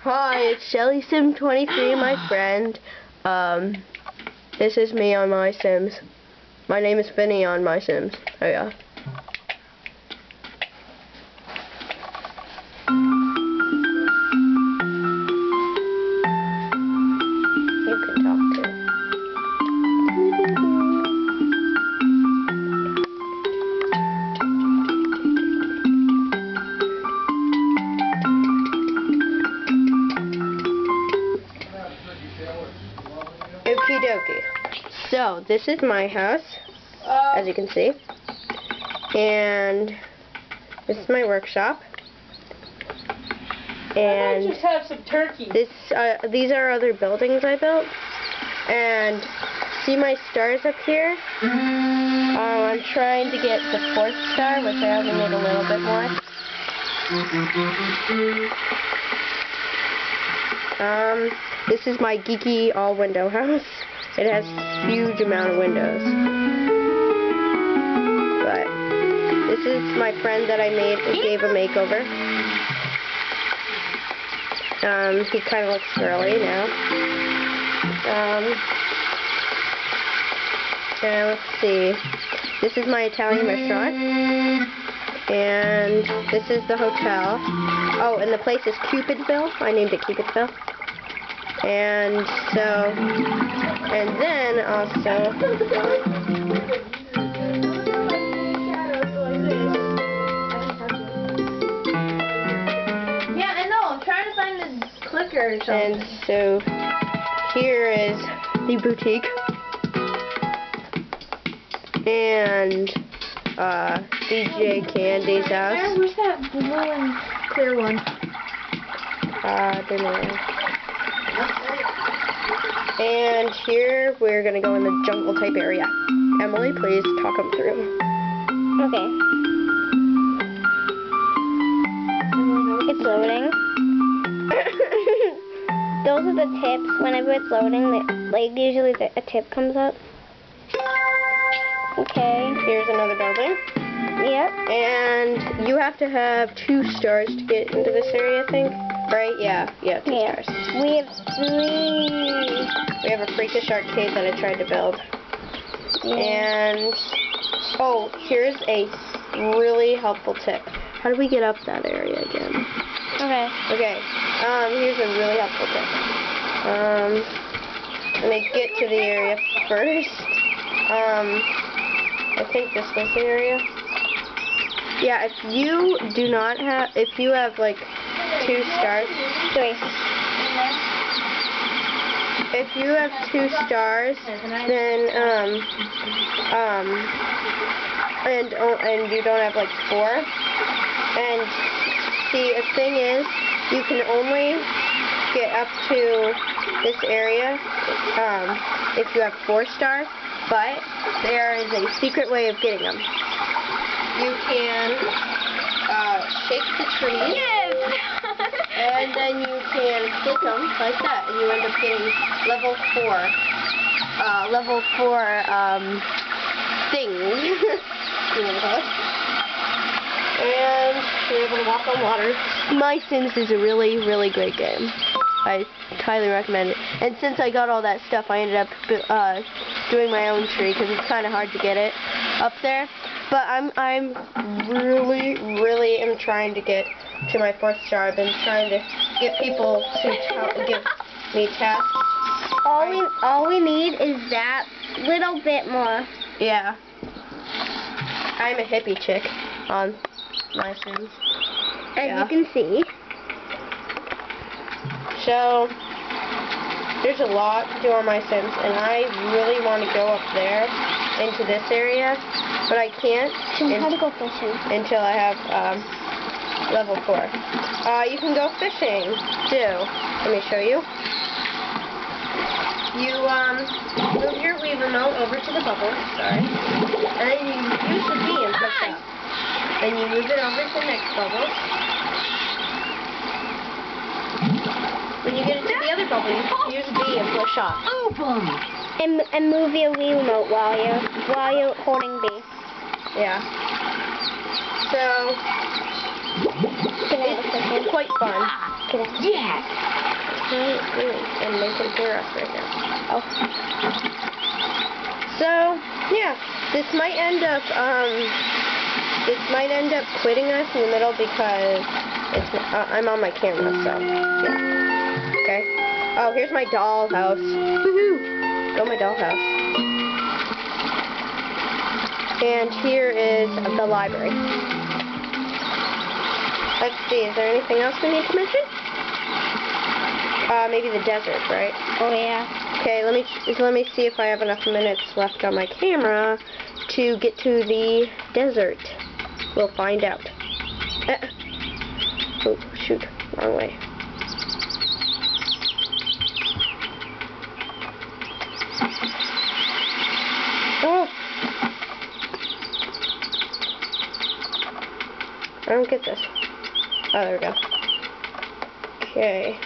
Hi, it's ShellySim23, my friend. This is me on My Sims. My name is Finny on My Sims. Oh yeah. You can talk too. Okie dokie. So, this is my house, as you can see. And this is my workshop. And I might just have some turkey. These are other buildings I built. And see my stars up here? I'm trying to get the 4th star, which I only need a little bit more. This is my geeky all-window house. It has a huge amount of windows. But this is my friend that I gave a makeover. He kind of looks girly now. And let's see. This is my Italian restaurant. And this is the hotel. Oh, and the place is Cupidville. I named it Cupidville. And so, and then also, yeah, I know. I'm trying to find the clicker or something. and so here is the boutique. And DJ Candy's house. Where's that blue and clear one? I don't know. And here we're gonna go in the jungle type area. Emily, please talk them through. Okay. It's loading. Those are the tips. Whenever it's loading, usually a tip comes up. Okay. Here's another building. Yep. And you have to have 2 stars to get into this area, I think. Right? Yeah, 2 stars. We have 3. We have a freakish arcade that I tried to build. Yeah. And, oh, here's a really helpful tip. How do we get up that area again? Okay. Okay, here's a really helpful tip. Let me get to the area first. I think this was the area. Yeah, if you do not have, if you have like 2 stars. 3. If you have 2 stars, then, and you don't have like 4, and see, the thing is, you can only get up to this area, if you have 4 stars, but there is a secret way of getting them. You can, shake the tree. Yes! And then you can click them like that, and you end up getting level 4 things. And you're able to walk on water. My Sims is a really, really great game. I highly recommend it. And since I got all that stuff, I ended up doing my own tree because it's kind of hard to get it up there. But I'm really am trying to get to my 4th star. I've been trying to get people to give me tasks. All we need is that little bit more. Yeah. I'm a hippie chick on My Sims. As you can see. So, there's a lot to do on My Sims, and I really want to go up there into this area, but I can't Go fishing. until I have level 4. You can go fishing too. Let me show you. You move your Wii remote over to the bubbles, sorry, and then you use the B and push up. Then you move it over to the next bubble. When you get into the other bubble, you use B and push up. Open! And move your Wii remote while you're holding B. Yeah. So, it's quite fun. Get out. Yes. What are you doing? And they can hear us right now. Oh. So, yeah, this might end up quitting us in the middle because I'm on my camera, so, yeah. Okay. Oh, here's my dollhouse. Woohoo! Go my dollhouse. And here is the library. Let's see, is there anything else we need to mention? Maybe the desert, right? Oh yeah. Okay, let me see if I have enough minutes left on my camera to get to the desert. We'll find out. Oh, shoot. Wrong way. Oh! I don't get this. Oh, there we go. Okay.